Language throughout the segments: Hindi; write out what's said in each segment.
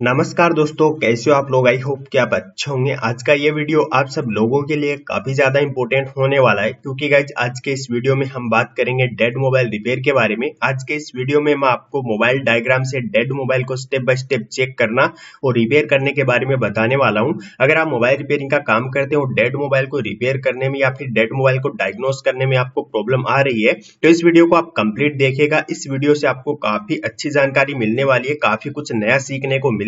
नमस्कार दोस्तों, कैसे हो आप लोग। आई होप कि आप अच्छे होंगे। आज का ये वीडियो आप सब लोगों के लिए काफी ज्यादा इंपॉर्टेंट होने वाला है, क्योंकि गाइज आज के इस वीडियो में हम बात करेंगे डेड मोबाइल रिपेयर के बारे में। आज के इस वीडियो में मैं आपको मोबाइल डायग्राम से डेड मोबाइल को स्टेप बाय स्टेप चेक करना और रिपेयर करने के बारे में बताने वाला हूँ। अगर आप मोबाइल रिपेयरिंग का काम करते हो, डेड मोबाइल को रिपेयर करने में या फिर डेड मोबाइल को डायग्नोस करने में आपको प्रॉब्लम आ रही है, तो इस वीडियो को आप कंप्लीट देखिएगा। इस वीडियो से आपको काफी अच्छी जानकारी मिलने वाली है, काफी कुछ नया सीखने को मिलेगा।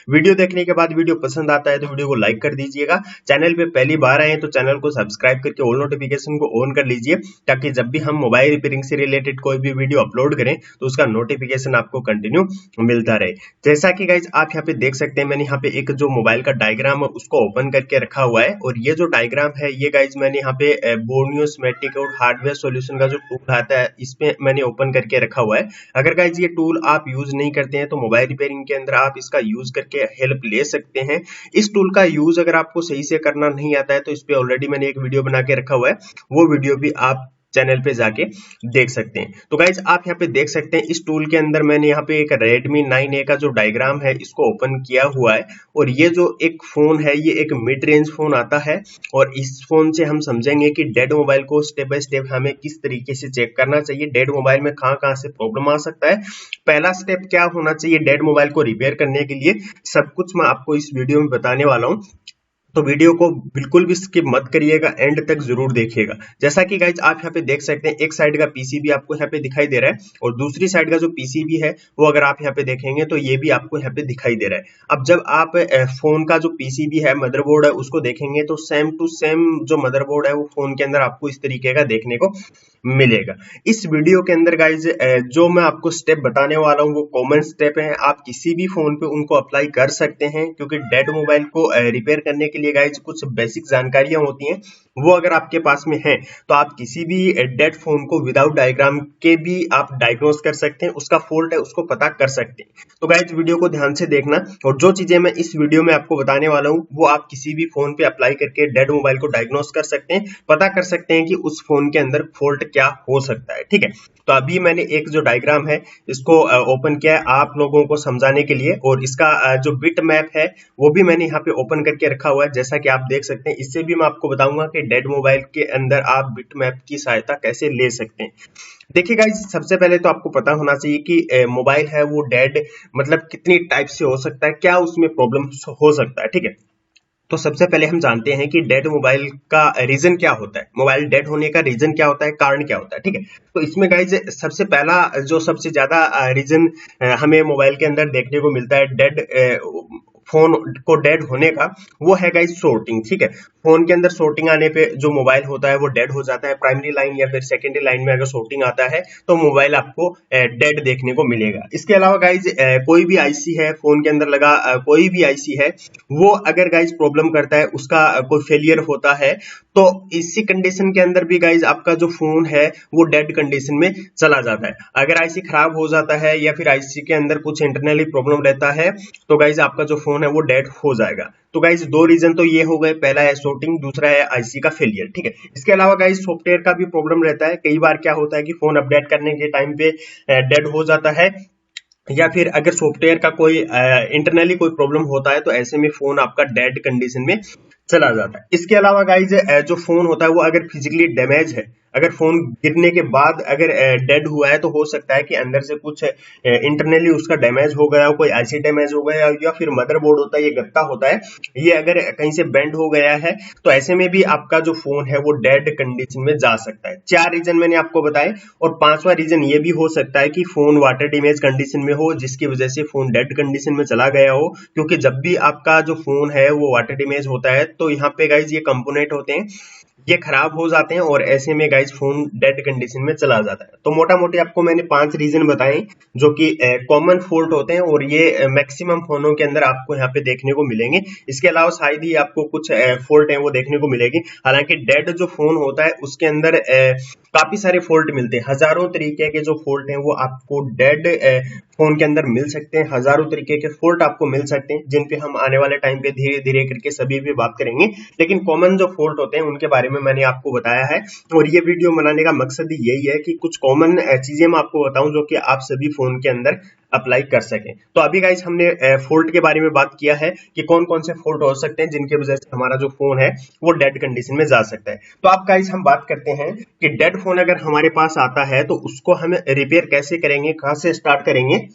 वीडियो देखने के बाद वीडियो पसंद आता है तो वीडियो को लाइक कर दीजिएगा। चैनल पे पहली बार आए हैं तो चैनल को सब्सक्राइब करके ऑल नोटिफिकेशन को ऑन कर लीजिए, ताकि जब भी हम मोबाइल रिपेयरिंग से रिलेटेड कोई भी वीडियो अपलोड करें तो उसका नोटिफिकेशन आपको कंटिन्यू मिलता रहे। जैसा कि गाइज आप यहाँ पे देख सकते हैं, मैंने यहाँ पे एक जो मोबाइल का डायग्राम है उसको ओपन करके रखा हुआ है। और ये जो डायग्राम है ये गाइज मैंने यहाँ पे बोर्नियोस्मेटिक और हार्डवेयर सॉल्यूशन का जो टूल आता है इसमें मैंने ओपन करके रखा हुआ है। अगर गाइज ये टूल आप यूज नहीं करते हैं तो मोबाइल रिपेयरिंग के अंदर आप इसका यूज करके हेल्प ले सकते हैं। इस टूल का यूज अगर आपको सही से करना नहीं आता है तो इस पे ऑलरेडी मैंने एक वीडियो बना के रखा हुआ है, वो वीडियो भी आप चैनल पे जाके देख सकते हैं। तो गाइज आप यहाँ पे देख सकते हैं, इस टूल के अंदर मैंने यहाँ पे एक Redmi 9A का जो डायग्राम है इसको ओपन किया हुआ है। और ये जो एक फोन है ये एक मिड रेंज फोन आता है, और इस फोन से हम समझेंगे कि डेड मोबाइल को स्टेप बाय स्टेप हमें किस तरीके से चेक करना चाहिए, डेड मोबाइल में कहाँ कहाँ से प्रॉब्लम आ सकता है, पहला स्टेप क्या होना चाहिए डेड मोबाइल को रिपेयर करने के लिए, सब कुछ मैं आपको इस वीडियो में बताने वाला हूँ। तो वीडियो को बिल्कुल भी स्किप मत करिएगा, एंड तक जरूर देखिएगा। जैसा कि गाइज आप यहाँ पे देख सकते हैं, एक साइड का पीसीबी आपको यहाँ पे दिखाई दे रहा है और दूसरी साइड का जो पीसीबी है वो अगर आप यहाँ पे देखेंगे तो ये भी आपको यहाँ पे दिखाई दे रहा है। अब जब आप फोन का जो पीसीबी है, मदरबोर्ड है, उसको देखेंगे तो सेम टू सेम जो मदरबोर्ड है वो फोन के अंदर आपको इस तरीके का देखने को मिलेगा। इस वीडियो के अंदर गाइज जो मैं आपको स्टेप बताने वाला हूँ वो कॉमन स्टेप है, आप किसी भी फोन पे उनको अप्लाई कर सकते हैं, क्योंकि डेड मोबाइल को रिपेयर करने के लिए गाइज कुछ बेसिक जानकारियां होती हैं, वो अगर आपके पास में है तो आप किसी भी डेड फोन को विदाउट डायग्राम के भी आप डायग्नोस कर सकते हैं, उसका फॉल्ट है उसको पता कर सकते हैं। तो गाइज वीडियो को ध्यान से देखना, और जो चीजें मैं इस वीडियो में आपको बताने वाला हूँ वो आप किसी भी फोन पे अप्लाई करके डेड मोबाइल को डायग्नोस कर सकते हैं, पता कर सकते हैं कि उस फोन के अंदर फॉल्ट क्या हो सकता है। ठीक है, तो अभी मैंने एक जो डायग्राम है इसको ओपन किया है आप लोगों को समझाने के लिए, और इसका जो बिट मैप है वो भी मैंने यहाँ पे ओपन करके रखा हुआ है। जैसा कि आप देख सकते हैं, इससे भी मैं आपको बताऊंगा कि डेड मोबाइल के अंदर आप बिट मैप की सहायता कैसे ले सकते हैं। देखिए गाइस, सबसे पहले तो आपको पता होना चाहिए कि मोबाइल है वो डेड मतलब कितनी टाइप से हो सकता है, क्या उसमें प्रॉब्लम हो सकता है। ठीक है, तो सबसे पहले हम जानते हैं कि डेड मोबाइल का रीजन क्या होता है, मोबाइल डेड होने का रीजन क्या होता है, कारण क्या होता है। ठीक है, तो इसमें गाइज सबसे पहला जो सबसे ज्यादा रीजन हमें मोबाइल के अंदर देखने को मिलता है डेड फोन को डेड होने का, वो है गाइज शॉर्टिंग। ठीक है, फोन के अंदर शॉर्टिंग आने पे जो मोबाइल होता है वो डेड हो जाता है। प्राइमरी लाइन या फिर सेकेंडरी लाइन में अगर शॉर्टिंग आता है तो मोबाइल आपको डेड देखने को मिलेगा। इसके अलावा गाइज कोई भी आईसी है फोन के अंदर लगा, कोई भी आईसी है वो अगर गाइज प्रॉब्लम करता है, उसका कोई फेलियर होता है, तो इसी कंडीशन के अंदर भी गाइज आपका जो फोन है वो डेड कंडीशन में चला जाता है। अगर आईसी खराब हो जाता है या फिर आईसी के अंदर कुछ इंटरनली प्रॉब्लम रहता है तो गाइज आपका जो फोन है वो डेड हो जाएगा। तो गाइज दो रीजन तो ये हो गए, पहला है शॉर्टिंग, दूसरा है आईसी का फेलियर। ठीक है, इसके अलावा गाइज सॉफ्टवेयर का भी प्रॉब्लम रहता है। कई बार क्या होता है कि फोन अपडेट करने के टाइम पे डेड हो जाता है, या फिर अगर सॉफ्टवेयर का कोई इंटरनली कोई प्रॉब्लम होता है तो ऐसे में फोन आपका डेड कंडीशन में चला जाता है। इसके अलावा गाइज जो फोन होता है वो अगर फिजिकली डैमेज है, अगर फोन गिरने के बाद अगर डेड हुआ है तो हो सकता है कि अंदर से कुछ इंटरनली उसका डैमेज हो गया हो, कोई आईसी डैमेज हो गया, या फिर मदरबोर्ड होता है, ये गत्ता होता है, ये अगर कहीं से बेंड हो गया है तो ऐसे में भी आपका जो फोन है वो डेड कंडीशन में जा सकता है। चार रीजन मैंने आपको बताए, और पांचवा रीजन ये भी हो सकता है कि फोन वाटर डैमेज कंडीशन में हो, जिसकी वजह से फोन डेड कंडीशन में चला गया हो। क्योंकि जब भी आपका जो फोन है वो वाटर डैमेज होता है तो यहाँ पे गाइज ये कंपोनेंट होते हैं, ये खराब हो जाते हैं, और ऐसे में गाइज फोन डेड कंडीशन में चला जाता है। तो मोटा मोटी आपको मैंने 5 रीजन बताए जो कि कॉमन फॉल्ट होते हैं, और ये मैक्सिमम फोनों के अंदर आपको यहाँ पे देखने को मिलेंगे। इसके अलावा शायद ही आपको कुछ फॉल्ट है वो देखने को मिलेगी। हालांकि डेड जो फोन होता है उसके अंदर काफी सारे फॉल्ट मिलते हैं, हजारों तरीके के जो फॉल्ट हैं वो आपको डेड फोन के अंदर मिल सकते हैं। हजारों तरीके के फॉल्ट आपको मिल सकते हैं, जिन पे हम आने वाले टाइम पे धीरे धीरे करके सभी भी बात करेंगे, लेकिन कॉमन जो फॉल्ट होते हैं उनके बारे में मैंने आपको बताया है। और ये वीडियो बनाने का मकसद ही यही है कि कुछ कॉमन चीजें मैं आपको बताऊं जो कि आप सभी फोन के अंदर अप्लाई कर सकें। तो अभी गाइज हमने फॉल्ट के बारे में बात किया है कि कौन कौन से फॉल्ट हो सकते हैं जिनकी वजह से हमारा जो फोन है वो डेड कंडीशन में जा सकता है। तो अब गाइज हम बात करते हैं कि डेड फोन अगर हमारे पास आता है तो उसको हम रिपेयर कैसे करेंगे, कहां से स्टार्ट करेंगे,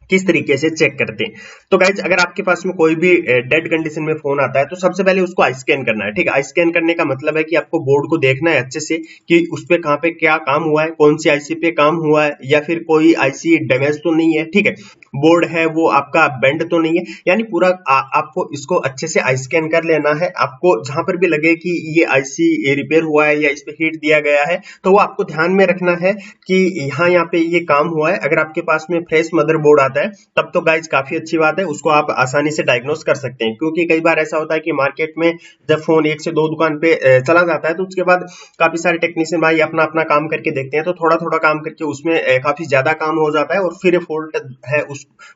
किस तरीके से चेक करते हैं। तो गाइज अगर आपके पास में कोई भी डेड कंडीशन में फोन आता है तो सबसे पहले उसको आई स्कैन करना है। ठीक है, आई स्कैन करने का मतलब है कि आपको बोर्ड को देखना है अच्छे से कि उस पे कहां पे क्या काम हुआ है, कौन सी आईसी पे काम हुआ है, या फिर कोई आईसी डैमेज तो नहीं है। ठीक है, बोर्ड है वो आपका बेंड तो नहीं है, यानी पूरा आपको इसको अच्छे से आई स्कैन कर लेना है। आपको जहां पर भी लगे कि ये आईसी रिपेयर हुआ है या इस पे हीट दिया गया है तो वो आपको ध्यान में रखना है कि यहाँ पे ये काम हुआ है। अगर आपके पास में फ्रेश मदरबोर्ड आता है तब तो गाइज काफी अच्छी बात है, उसको आप आसानी से डायग्नोस कर सकते हैं। क्योंकि कई बार ऐसा होता है कि मार्केट में जब फोन एक से दो दुकान पे चला जाता है तो उसके बाद काफी सारे टेक्नीशियन भाई अपना अपना काम करके देखते हैं, तो थोड़ा थोड़ा काम करके उसमें काफी ज्यादा काम हो जाता है और फिर फॉल्ट है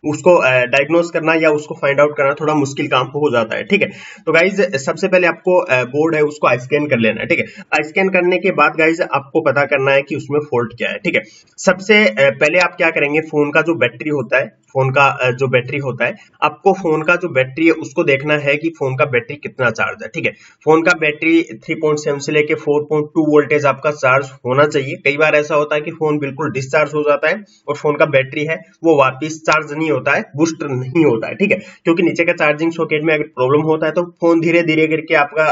उसको डायग्नोस करना या उसको फाइंड आउट करना थोड़ा मुश्किल काम हो जाता है। ठीक है, तो गाइज सबसे पहले आपको बोर्ड है उसको आई स्कैन कर लेना है। ठीक है, आई स्कैन करने के बाद गाइज आपको पता करना है कि उसमें फॉल्ट क्या है। ठीक है, सबसे पहले आप क्या करेंगे, फोन का जो बैटरी होता है, फोन का जो बैटरी होता है, आपको फोन का जो बैटरी है उसको देखना है कि फोन का बैटरी कितना चार्ज है। ठीक है, फोन का बैटरी 3.7 से लेके 4.2 वोल्टेज आपका चार्ज होना चाहिए। कई बार ऐसा होता है कि फोन बिल्कुल डिस्चार्ज हो जाता है और फोन का बैटरी है वो वापस चार्ज नहीं होता है, बूस्ट नहीं होता है। ठीक है, क्योंकि नीचे का चार्जिंग सॉकेट में अगर प्रॉब्लम होता है तो फोन धीरे धीरे करके आपका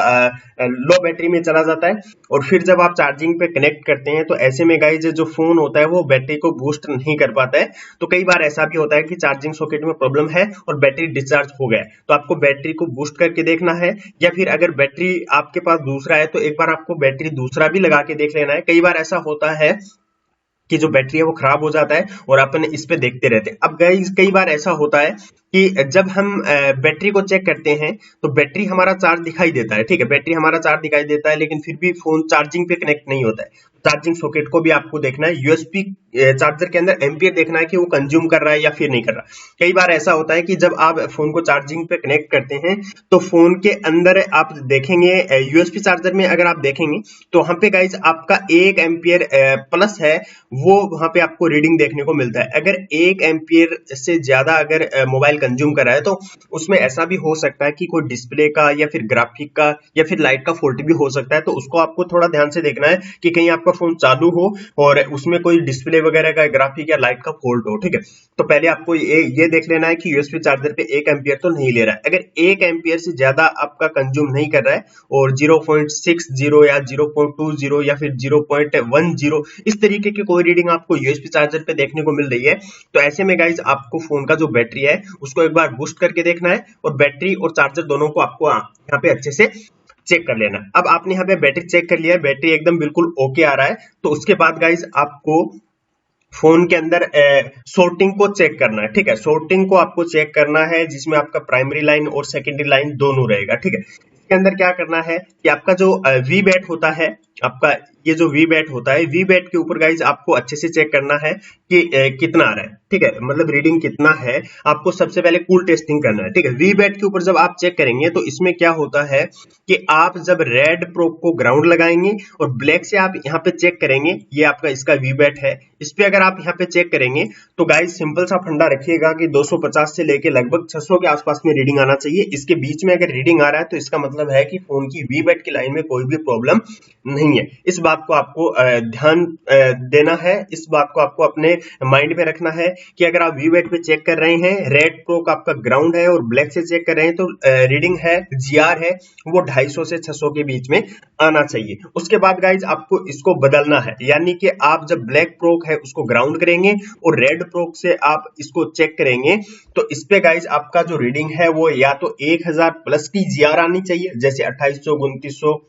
लो बैटरी में चला जाता है और फिर जब आप चार्जिंग पे कनेक्ट करते हैं तो ऐसे में गाइज जो फोन होता है वो बैटरी को बूस्ट नहीं कर पाता है। तो कई बार ऐसा भी होता है कि चार्जिंग सॉकेट में प्रॉब्लम है और बैटरी डिस्चार्ज हो गया है, तो आपको बैटरी को बूस्ट करके देखना है, या फिर अगर बैटरी आपके पास दूसरा है तो एक बार आपको बैटरी दूसरा भी लगा के देख लेना है। कई बार ऐसा होता है कि जो बैटरी है वो खराब हो जाता है और अपन इस पे देखते रहते हैं। अब गाइस कई बार ऐसा होता है कि जब हम बैटरी को चेक करते हैं तो बैटरी हमारा चार्ज दिखाई देता है। ठीक है, बैटरी हमारा चार्ज दिखाई देता है लेकिन फिर भी फोन चार्जिंग पे कनेक्ट नहीं होता है। चार्जिंग सॉकेट को भी आपको देखना है, यूएसबी चार्जर के अंदर एम्पियर देखना है कि वो कंज्यूम कर रहा है या फिर नहीं कर रहा। कई बार ऐसा होता है कि जब आप फोन को चार्जिंग पे कनेक्ट करते हैं तो फोन के अंदर आप देखेंगे यूएसबी चार्जर में अगर आप देखेंगे तो वहां पे गाइज आपका 1 एम्पियर प्लस है वो वहां पे आपको रीडिंग देखने को मिलता है। अगर 1 एम्पियर से ज्यादा अगर मोबाइल कंज्यूम कर रहा है तो उसमें ऐसा भी हो सकता है कि कोई डिस्प्ले का या फिर ग्राफिक का या फिर लाइट का फॉल्ट भी हो सकता है। तो उसको आपको थोड़ा ध्यान से देखना है कि कहीं आपका फोन चालू हो और उसमें कोई डिस्प्ले वगैरह का ग्राफिक या लाइट का फॉल्ट हो। ठीक है, तो पहले आपको ये देख लेना है कि यूएसबी चार्जर पे 1 एम्पियर तो नहीं ले रहा है। अगर 1 एम्पियर से ज्यादा आपका कंज्यूम नहीं कर रहा है और 0.60 या 0.20 या फिर 0.10 इस तरीके की कोई रीडिंग आपको यूएसबी चार्जर पे देखने को मिल रही है तो ऐसे में गाइज आपको फोन का जो बैटरी है उसको एक बार बूस्ट करके देखना है और बैटरी और चार्जर दोनों को आपको यहाँ पे अच्छे से चेक कर लेना। अब आपने यहाँ पे बैटरी चेक कर लिया है, बैटरी एकदम बिल्कुल ओके आ रहा है, तो उसके बाद गाइज आपको फोन के अंदर सॉर्टिंग को चेक करना है। ठीक है, सॉर्टिंग को आपको चेक करना है जिसमें आपका प्राइमरी लाइन और सेकेंडरी लाइन दोनों रहेगा। ठीक है, इसके अंदर क्या करना है कि आपका जो वी बैट होता है, आपका ये जो वी बैट होता है, वी बैट के ऊपर गाइज आपको अच्छे से चेक करना है कि कितना आ रहा है। ठीक है, मतलब रीडिंग कितना है, आपको सबसे पहले कूल टेस्टिंग करना है। ठीक है, वी बैट के ऊपर जब आप चेक करेंगे तो इसमें क्या होता है कि आप जब रेड प्रोब को ग्राउंड लगाएंगे और ब्लैक से आप यहाँ पे चेक करेंगे, ये आपका इसका वी बैट है, इस पे अगर आप यहाँ पे चेक करेंगे तो गाइज सिंपल सा फंडा रखिएगा कि 250 से लेके लगभग 600 के आसपास में रीडिंग आना चाहिए। इसके बीच में अगर रीडिंग आ रहा है तो इसका मतलब है कि फोन की वी बैट की लाइन में कोई भी प्रॉब्लम नहीं है। इस बात को आपको ध्यान देना है, इस बात को आपको अपने माइंड में रखना है कि अगर आप वी बैट पे चेक कर रहे हैं, रेड प्रो का आपका ग्राउंड है और ब्लैक से चेक कर रहे हैं तो रीडिंग है जीआर है वो 250 से 600 के बीच में आना चाहिए। उसके बाद गाइज आपको इसको बदलना है, यानी कि आप जब ब्लैक प्रो है उसको ग्राउंड करेंगे और रेड प्रो से आप इसको चेक करेंगे तो इस पे गाइज आपका जो रीडिंग है वो या तो 1000 प्लस की जीआर आनी चाहिए, जैसे 2800, 2900,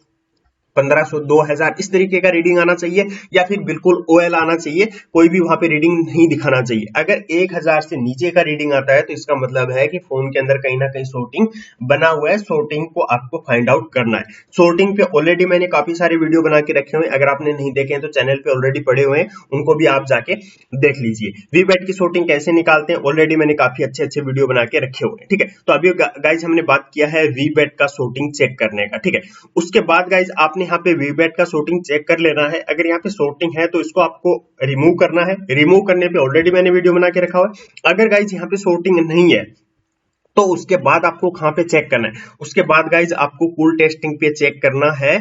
1500, 2000 इस तरीके का रीडिंग आना चाहिए, या फिर बिल्कुल ओएल आना चाहिए, कोई भी वहां पे रीडिंग नहीं दिखाना चाहिए। अगर 1000 से नीचे का रीडिंग आता है तो इसका मतलब है कि फोन के अंदर कहीं ना कहीं सॉर्टिंग बना हुआ है, सॉर्टिंग को आपको फाइंड आउट करना है। सॉर्टिंग पे ऑलरेडी मैंने काफी सारे वीडियो बना के रखे हुए हैं, अगर आपने नहीं देखे हैं तो चैनल पे ऑलरेडी पड़े हुए हैं, उनको भी आप जाके देख लीजिए। वी बैट की सॉर्टिंग कैसे निकालते हैं ऑलरेडी मैंने काफी अच्छे अच्छे वीडियो बना के रखे हुए हैं। ठीक है, तो अभी गाइज हमने बात किया है वी बैट का सॉर्टिंग चेक करने का। ठीक है, उसके बाद गाइज आपने यहाँ पे वीबैट का शॉर्टिंग चेक कर लेना है। अगर यहाँ पे शॉर्टिंग है तो इसको आपको रिमूव करना है। रिमूव करने पे ऑलरेडी मैंने वीडियो बना के रखा हुआ है। अगर गाइज यहाँ पे शॉर्टिंग नहीं है तो उसके बाद आपको कहां पे चेक करना है, उसके बाद गाइज आपको कूल टेस्टिंग पे चेक करना है।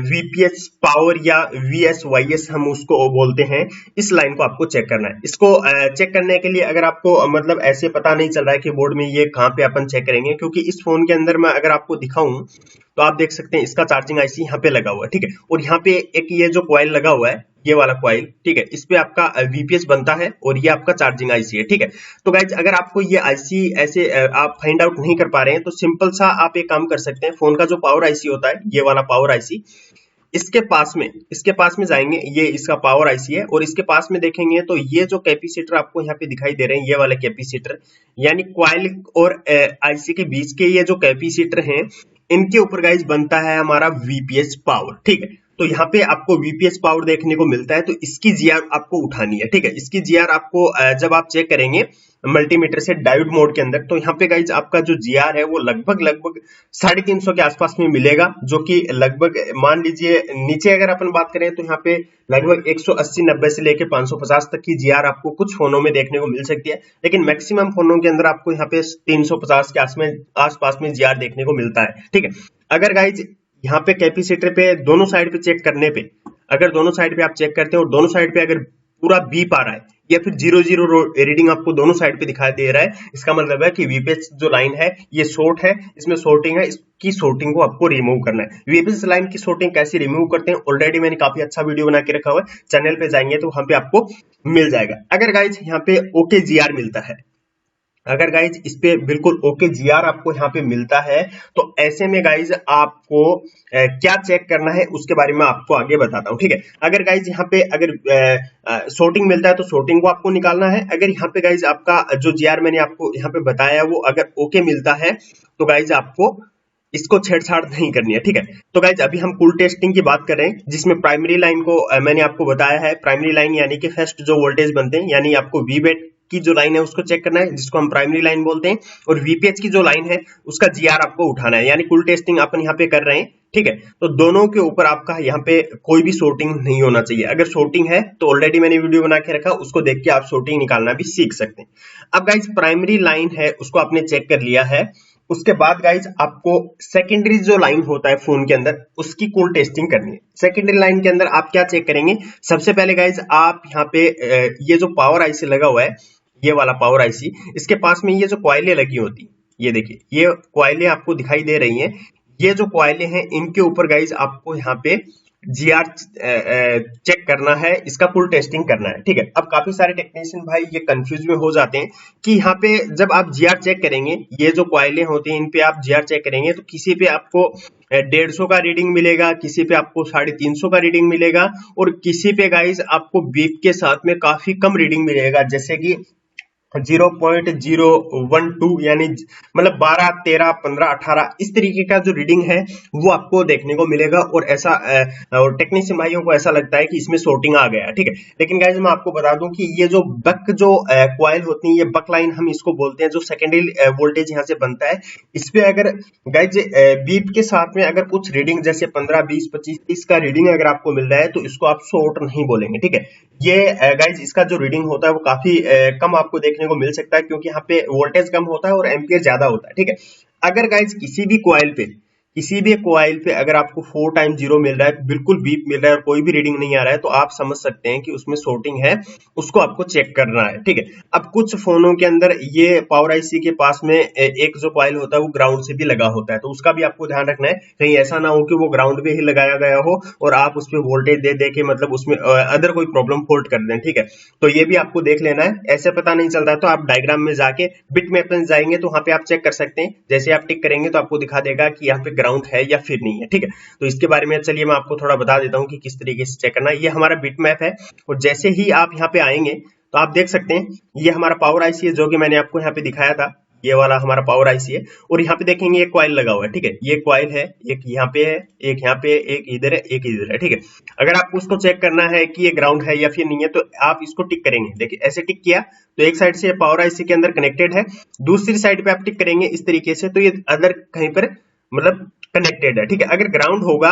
वीपीएच पावर या VSYS हम उसको बोलते हैं, इस लाइन को आपको चेक करना है। इसको चेक करने के लिए अगर आपको मतलब ऐसे पता नहीं चल रहा है कि बोर्ड में ये कहां पे अपन चेक करेंगे, क्योंकि इस फोन के अंदर मैं अगर आपको दिखाऊं तो आप देख सकते हैं इसका चार्जिंग आईसी यहाँ पे लगा हुआ है, ठीक है। और यहाँ पे एक ये जो कॉइल लगा हुआ है, ये वाला कॉइल, ठीक है, इस पे आपका वीपीएच बनता है और ये आपका चार्जिंग आईसी है, ठीक है। तो गाइज अगर आपको ये आईसी ऐसे आप फाइंड आउट नहीं कर पा रहे हैं तो सिंपल सा आप एक काम कर सकते हैं। फोन का जो पावर आईसी होता है, ये वाला पावर आईसी, इसके पास में जाएंगे, ये इसका पावर आईसी है, और इसके पास में देखेंगे तो ये जो कैपेसिटर आपको यहाँ पे दिखाई दे रहे हैं, ये वाले कैपेसिटर, यानी कॉइल और आईसी के बीच के ये जो कैपेसिटर हैं, इनके ऊपर गाइज बनता है हमारा वीपीएच पावर, ठीक है। तो यहाँ पे आपको वीपीएच पावर देखने को मिलता है, तो इसकी जीआर आपको उठानी है, ठीक है। इसकी जीआर आपको जब आप चेक करेंगे मल्टीमीटर से डायोड मोड के अंदर, तो यहाँ पे गाइज आपका जो जीआर है वो लगभग 350 के आसपास में मिलेगा, जो कि लगभग मान लीजिए नीचे अगर अपन बात करें तो यहाँ पे लगभग 180-90 से लेके 550 तक की जीआर आपको कुछ फोनों में देखने को मिल सकती है, लेकिन मैक्सिमम फोनों के अंदर आपको यहाँ पे 350 के आसपास में जीआर देखने को मिलता है, ठीक है। अगर गाइज यहाँ पे कैपेसिटर पे दोनों साइड पे चेक करने पे, अगर दोनों साइड पे आप चेक करते हैं और दोनों साइड पे अगर पूरा बीप आ रहा है या फिर 00 रीडिंग आपको दोनों साइड पे दिखाई दे रहा है, इसका मतलब है कि वीपीएच जो लाइन है ये शॉर्ट है, इसमें शॉर्टिंग है, इसकी शॉर्टिंग को आपको रिमूव करना है। वीपीएच लाइन की शॉर्टिंग कैसे रिमूव करते हैं ऑलरेडी मैंने काफी अच्छा वीडियो बना के रखा हुआ है, चैनल पे जाएंगे तो वहां पे आपको मिल जाएगा। अगर गाइज यहाँ पे ओके जीआर मिलता है, अगर गाइज इस पे बिल्कुल ओके जीआर आपको यहाँ पे मिलता है, तो ऐसे में गाइज आपको क्या चेक करना है उसके बारे में आपको आगे बताता हूँ, ठीक है। अगर गाइज यहाँ पे अगर शॉर्टिंग मिलता है तो शॉर्टिंग को आपको निकालना है। अगर यहाँ पे गाइज आपका जो जीआर मैंने आपको यहाँ पे बताया वो अगर ओके मिलता है तो गाइज आपको इसको छेड़छाड़ नहीं करनी है, ठीक है। तो गाइज अभी हम कूल टेस्टिंग की बात कर रहे हैं, जिसमें प्राइमरी लाइन को मैंने आपको बताया है। प्राइमरी लाइन यानी कि फर्स्ट जो वोल्टेज बनते हैं, यानी आपको वीबैट की जो लाइन है उसको चेक करना है, जिसको हम प्राइमरी लाइन बोलते हैं, और वीपीएच की जो लाइन है उसका जीआर आपको उठाना है, यानी कूल टेस्टिंग अपन यहाँ पे कर रहे हैं, ठीक है। तो दोनों के ऊपर आपका यहाँ पे कोई भी शॉर्टिंग नहीं होना चाहिए। अगर शॉर्टिंग है तो ऑलरेडी मैंने वीडियो बना के रखा, उसको देख के आप शॉर्टिंग निकालना भी सीख सकते हैं। अब गाइज प्राइमरी लाइन है उसको आपने चेक कर लिया है, उसके बाद गाइज आपको सेकेंडरी जो लाइन होता है फोन के अंदर उसकी कूल टेस्टिंग करनी है। सेकेंडरी लाइन के अंदर आप क्या चेक करेंगे, सबसे पहले गाइज आप यहाँ पे ये जो पावर आईसी लगा हुआ है, ये वाला पावर आईसी, इसके पास में ये जो कॉइलें लगी होती, ये देखिए ये कॉइलें आपको दिखाई दे रही हैं, ये जो कॉइलें हैं इनके ऊपर गाइज आपको यहाँ पे जीआर चेक करना है, इसका फुल टेस्टिंग करना है, ठीक है। अब काफी सारे टेक्नीशियन भाई ये कंफ्यूज में हो जाते हैं कि यहाँ पे जब आप जीआर चेक करेंगे, ये जो कॉइलें होती हैं इन पे आप जीआर चेक करेंगे तो किसी पे आपको 150 का रीडिंग मिलेगा, किसी पे आपको 350 का रीडिंग मिलेगा, और किसी पे गाइज आपको बीप के साथ में काफी कम रीडिंग मिलेगा, जैसे कि 0.012 यानी मतलब 12, 13, 15, 18 इस तरीके का जो रीडिंग है वो आपको देखने को मिलेगा। और ऐसा और टेक्नीशियन भाइयों को ऐसा लगता है कि इसमें शॉर्टिंग आ गया, ठीक है। लेकिन गाइज मैं आपको बता दूं कि ये जो बक जो कॉइल होती है, ये बक लाइन हम इसको बोलते हैं, जो सेकेंडरी वोल्टेज यहाँ से बनता है, इस पे अगर गाइज बीप के साथ में अगर कुछ रीडिंग जैसे 15, 20, 25, 30 का रीडिंग अगर आपको मिल रहा है तो इसको आप शॉर्ट नहीं बोलेंगे, ठीक है। ये गाइज इसका जो रीडिंग होता है वो काफी कम आपको देखने को मिल सकता है, क्योंकि यहाँ पे वोल्टेज कम होता है और एम्पियर ज्यादा होता है, ठीक है। अगर गाइज किसी भी कॉइल पे अगर आपको 4 टाइम 0 मिल रहा है, बिल्कुल बीप मिल रहा है और कोई भी रीडिंग नहीं आ रहा है, तो आप समझ सकते हैं कि उसमें शॉर्टिंग है, उसको आपको चेक करना है, ठीक है। अब कुछ फोनों के अंदर ये पावर आईसी के पास में एक जो कॉइल होता है वो ग्राउंड से भी लगा होता है, तो उसका भी आपको ध्यान रखना है, कहीं ऐसा ना हो कि वो ग्राउंड पे ही लगाया गया हो और आप उस पर वोल्टेज दे के मतलब उसमें अदर कोई प्रॉब्लम फॉल्ट कर दें, ठीक है। तो ये भी आपको देख लेना है। ऐसे पता नहीं चलता है तो आप डायग्राम में जाके बिट मैप में जाएंगे तो वहां पे आप चेक कर सकते हैं, जैसे आप टिक करेंगे तो आपको दिखा देगा कि यहाँ पे ग्राउंड है या फिर नहीं है, ठीक है। तो इसके बारे में चलिए मैं आपको थोड़ा बता देता हूँ कि किस तरीके से चेक करना है। ये हमारा बिट मैप है, और जैसे ही आप यहाँ पे आएंगे तो आप देख सकते हैं ये हमारा पावर आईसी है, जो कि मैंने आपको यहाँ पे दिखाया था, ये वाला हमारा पावर आईसी है। और यहाँ पे देखेंगे एक कॉइल लगा हुआ है, ठीक है, ये कॉइल है, एक यहाँ पे है, एक यहाँ पे, एक इधर है, एक इधर है, ठीक है। अगर आपको उसको चेक करना है कि ये ग्राउंड है या फिर नहीं है, तो आप इसको टिक करेंगे, देखिए ऐसे टिक किया तो एक साइड से पावर आईसी के अंदर कनेक्टेड है, दूसरी साइड पे आप टिक करेंगे इस तरीके से तो ये अदर कहीं पर मतलब कनेक्टेड है, ठीक है। अगर ग्राउंड होगा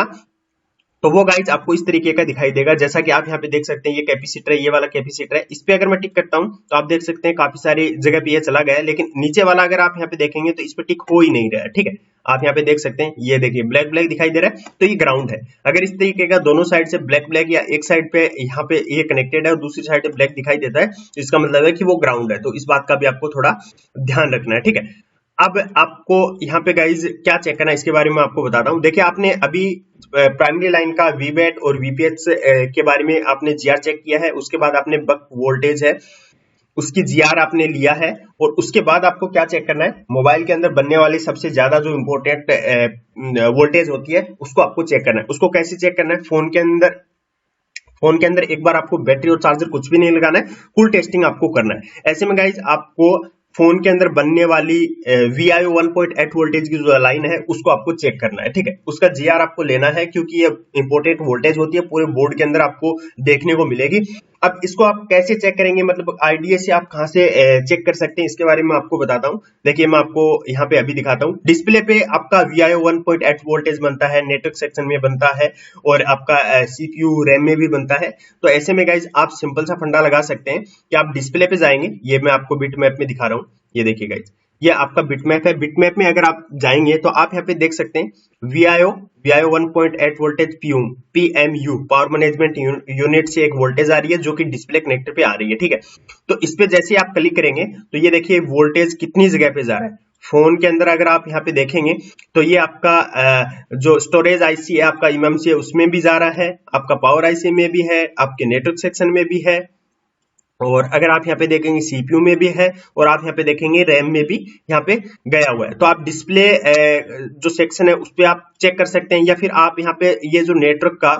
तो वो गाइज आपको इस तरीके का दिखाई देगा, जैसा कि आप यहाँ पे देख सकते हैं ये कैपेसिटर है, ये वाला कैपेसिटर है। इस पे अगर मैं टिक करता हूँ तो आप देख सकते हैं काफी सारी जगह पे ये चला गया है, लेकिन नीचे वाला अगर आप यहाँ पे देखेंगे तो इस पे टिक हो ही नहीं रहा है। ठीक है, आप यहाँ पे देख सकते हैं, ये देखिए ब्लैक ब्लैक दिखाई दे रहा है, तो ये ग्राउंड है। अगर इस तरीके का दोनों साइड से ब्लैक ब्लैक या एक साइड पे यहाँ पे ये कनेक्टेड है और दूसरी साइड पे ब्लैक दिखाई देता है, तो इसका मतलब है कि वो ग्राउंड है। तो इस बात का भी आपको थोड़ा ध्यान रखना है। ठीक है, अब आपको यहाँ पे गाइज क्या चेक करना है इसके बारे में आपको बताता हूँ। देखिए, आपने अभी प्राइमरी लाइन का वीबैट और वीपीएच के बारे में आपने जीआर चेक किया है, उसके बाद आपने बक वोल्टेज है उसकी जीआर आपने लिया है, और उसके बाद आपको क्या चेक करना है, मोबाइल के अंदर बनने वाली सबसे ज्यादा जो इम्पोर्टेंट वोल्टेज होती है उसको आपको चेक करना है। उसको कैसे चेक करना है, फोन के अंदर एक बार आपको बैटरी और चार्जर कुछ भी नहीं लगाना है, फुल टेस्टिंग आपको करना है। ऐसे में गाइज आपको फोन के अंदर बनने वाली VIO 1.8 वोल्टेज की जो लाइन है उसको आपको चेक करना है। ठीक है, उसका जीआर आपको लेना है, क्योंकि ये इंपोर्टेंट वोल्टेज होती है, पूरे बोर्ड के अंदर आपको देखने को मिलेगी। अब इसको आप कैसे चेक करेंगे, मतलब आईडीए से आप कहां से चेक कर सकते हैं इसके बारे में आपको बताता हूं। देखिए, मैं आपको यहाँ पे अभी दिखाता हूं। डिस्प्ले पे आपका VIO 1.8 वोल्टेज बनता है, नेटवर्क सेक्शन में बनता है, और आपका CPU रैम में भी बनता है। तो ऐसे में गाइज आप सिंपल सा फंडा लगा सकते हैं कि आप डिस्प्ले पे जाएंगे, ये मैं आपको बिट मैप में दिखा रहा हूँ, ये देखिए गाइज, ये आपका बिटमैप है। बिटमैप में अगर आप जाएंगे तो आप यहाँ पे देख सकते हैं VIO 1.8 voltage PMU power management unit से एक वोल्टेज आ रही है जो कि डिस्प्ले कनेक्टर पे आ रही है। ठीक है, तो इस पे जैसे आप क्लिक करेंगे तो ये देखिए वोल्टेज कितनी जगह पे जा रहा है। फोन के अंदर अगर आप यहाँ पे देखेंगे तो ये आपका जो स्टोरेज आईसी है, आपका इमएमसी है, उसमें भी जा रहा है, आपका पावर आईसी में भी है, आपके नेटवर्क सेक्शन में भी है, और अगर आप यहाँ पे देखेंगे सीपीयू में भी है, और आप यहाँ पे देखेंगे रैम में भी यहाँ पे गया हुआ है। तो आप डिस्प्ले जो सेक्शन है उस पर आप चेक कर सकते हैं, या फिर आप यहाँ पे ये जो नेटवर्क का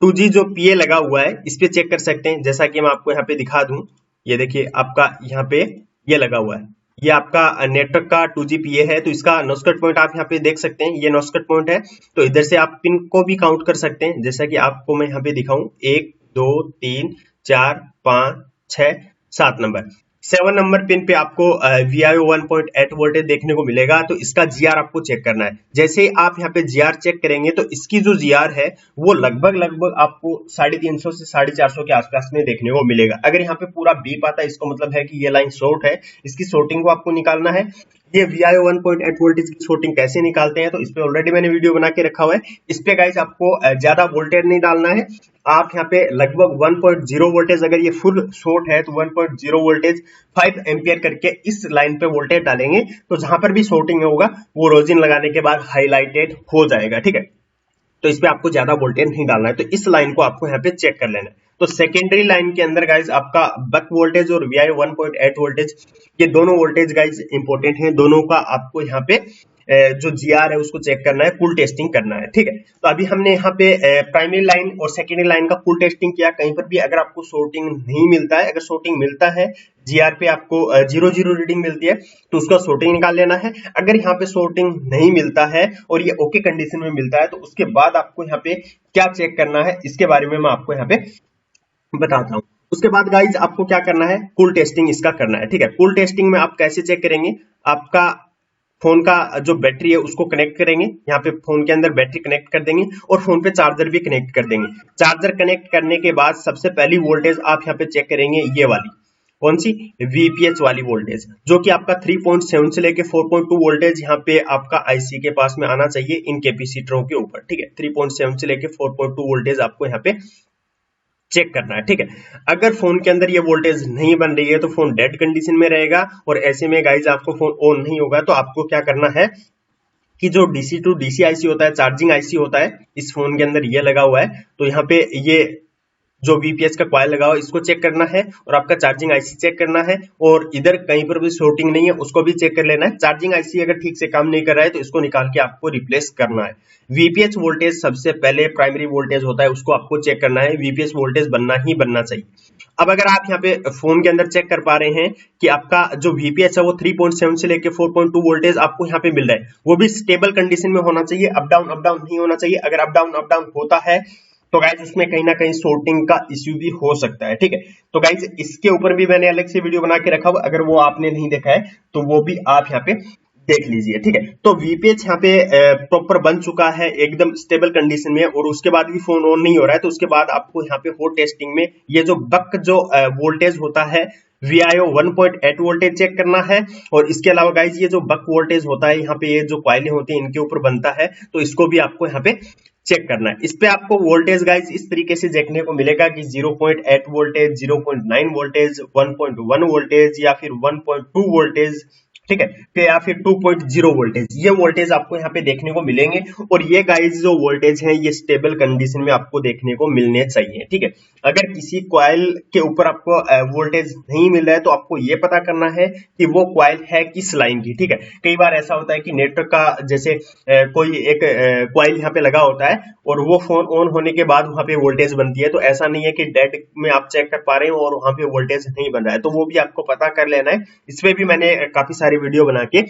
2G जो पीए लगा हुआ है इस पे चेक कर सकते हैं। जैसा कि मैं आपको यहाँ पे दिखा दूं, ये देखिए आपका यहाँ पे ये लगा हुआ है, ये आपका नेटवर्क का 2G पीए है। तो इसका नॉस्कट पॉइंट आप यहाँ पे देख सकते हैं, ये नॉस्कट पॉइंट है। तो इधर से आप पिन को भी काउंट कर सकते हैं, जैसा कि आपको मैं यहाँ पे दिखाऊं, 1 2 3 4 5 6 7 नंबर, 7 नंबर पिन पे आपको VIO 1.8 वोल्टेज देखने को मिलेगा। तो इसका जीआर आपको चेक करना है। जैसे ही आप यहाँ पे जीआर चेक करेंगे तो इसकी जो जीआर है वो लगभग आपको 350 से 450 के आसपास में देखने को मिलेगा। अगर यहाँ पे पूरा बीप आता है, इसको मतलब है कि ये लाइन शॉर्ट है, इसकी शॉर्टिंग को आपको निकालना है। ये VIO 1.8 वोल्टेज की शॉर्टिंग कैसे निकालते हैं तो इस पे ऑलरेडी मैंने वीडियो बना के रखा हुआ है। इस पे गाइस आपको ज्यादा वोल्टेज नहीं डालना है, आप यहाँ पे लगभग 1.0 वोल्टेज, अगर ये फुल शॉर्ट है तो 1.0 वोल्टेज 5 एम्पियर करके इस लाइन पे वोल्टेज डालेंगे, तो जहां पर भी शॉर्टिंग होगा वो रोजिन लगाने के बाद हाईलाइटेड हो जाएगा। ठीक है, तो इस पे आपको ज्यादा वोल्टेज नहीं डालना है, तो इस लाइन को आपको यहाँ पे चेक कर लेना है। तो सेकेंडरी लाइन के अंदर गाइज आपका बक वोल्टेज और VIO 1.8 वोल्टेज, ये दोनों वोल्टेज गाइज इंपॉर्टेंट है, दोनों का आपको यहाँ पे जो जीआर है उसको चेक करना है, फुल टेस्टिंग करना है। ठीक है, तो अभी हमने यहाँ पे प्राइमरी लाइन और सेकेंडरी लाइन का फुल टेस्टिंग किया। कहीं पर भी अगर आपको शॉर्टिंग नहीं मिलता है, अगर शॉर्टिंग मिलता है जीआर पे आपको 0 रीडिंग मिलती है तो उसका शॉर्टिंग निकाल लेना है। अगर यहाँ पे शॉर्टिंग नहीं मिलता है और ये ओके कंडीशन में मिलता है तो उसके बाद आपको यहाँ पे क्या चेक करना है इसके बारे में मैं आपको यहाँ पे बताता हूँ। उसके बाद गाइज आपको क्या करना है, फुल टेस्टिंग इसका करना है। ठीक है, फुल टेस्टिंग में आप कैसे चेक करेंगे, आपका फोन का जो बैटरी है उसको कनेक्ट करेंगे, यहाँ पे फोन के अंदर बैटरी कनेक्ट कर देंगे और फोन पे चार्जर भी कनेक्ट कर देंगे। चार्जर कनेक्ट करने के बाद सबसे पहली वोल्टेज आप यहाँ पे चेक करेंगे, ये वाली कौन सी, VPH वाली वोल्टेज, जो कि आपका 3.7 से लेके 4.2 वोल्टेज यहाँ पे आपका आईसी के पास में आना चाहिए इन कैपेसिटरों के ऊपर। ठीक है, 3.7 से लेके 4.2 वोल्टेज आपको यहाँ पे चेक करना है। ठीक है, अगर फोन के अंदर ये वोल्टेज नहीं बन रही है तो फोन डेड कंडीशन में रहेगा, और ऐसे में गाइज आपको फोन ऑन नहीं होगा। तो आपको क्या करना है कि जो DC टू DC आईसी होता है, चार्जिंग आईसी होता है, इस फोन के अंदर ये लगा हुआ है, तो यहाँ पे ये जो VPH का कॉइल लगा हुआ है इसको चेक करना है, और आपका चार्जिंग आईसी चेक करना है, और इधर कहीं पर भी शॉर्टिंग नहीं है उसको भी चेक कर लेना है। चार्जिंग आईसी अगर ठीक से काम नहीं कर रहा है तो इसको निकाल के आपको रिप्लेस करना है। VPH वोल्टेज सबसे पहले प्राइमरी वोल्टेज होता है, उसको आपको चेक करना है, VPH वोल्टेज बनना ही बनना चाहिए। अब अगर आप यहाँ पे फोन के अंदर चेक कर पा रहे हैं कि आपका जो VPH है वो 3.7 से लेके 4.2 वोल्टेज आपको यहाँ पे मिल रहा है, वो भी स्टेबल कंडीशन में होना चाहिए, अप डाउन नहीं होना चाहिए। अगर अप डाउन होता है तो गाइज उसमें कहीं ना कहीं शॉर्टिंग का इश्यू भी हो सकता है। ठीक है, तो गाइज इसके ऊपर भी मैंने अलग से वीडियो बना के रखा हुआ, अगर वो आपने नहीं देखा है तो वो भी आप यहाँ पे देख लीजिए, ठीक है। तो वीपीएच यहाँ पे प्रॉपर बन चुका है एकदम स्टेबल कंडीशन में, और उसके बाद भी फोन ऑन नहीं हो रहा है। तो उसके बाद आपको यहाँ पे हॉट टेस्टिंग में ये जो बक जो वोल्टेज होता है VIO 1.8 वोल्टेज चेक करना है। और इसके अलावा गाइज ये जो बक वोल्टेज होता है यहाँ पे, ये जो कॉइलें होती है इनके ऊपर बनता है, तो इसको भी आपको यहाँ पे चेक करना है। इस पे आपको वोल्टेज गाइज इस तरीके से देखने को मिलेगा कि 0.8 वोल्टेज, 0.9 वोल्टेज, 1.1 वोल्टेज या फिर 1.2 वोल्टेज, ठीक है, फिर या फिर 2.0 वोल्टेज, ये वोल्टेज आपको यहाँ पे देखने को मिलेंगे। और ये गाइज जो वोल्टेज हैं ये स्टेबल कंडीशन में आपको देखने को मिलने चाहिए, ठीक है। अगर किसी कॉइल के ऊपर आपको वोल्टेज नहीं मिल रहा है तो आपको ये पता करना है कि वो कॉइल है किस लाइन की, ठीक है। कई बार ऐसा होता है कि नेटवर्क का जैसे कोई एक कॉइल यहाँ पे लगा होता है और वो फोन ऑन होने के बाद वहां पे वोल्टेज बनती है, तो ऐसा नहीं है कि डेड में आप चेक कर पा रहे हो और वहां पे वोल्टेज नहीं बन रहा है, तो वो भी आपको पता कर लेना है। इस पे भी मैंने काफी सारी वीडियो बना के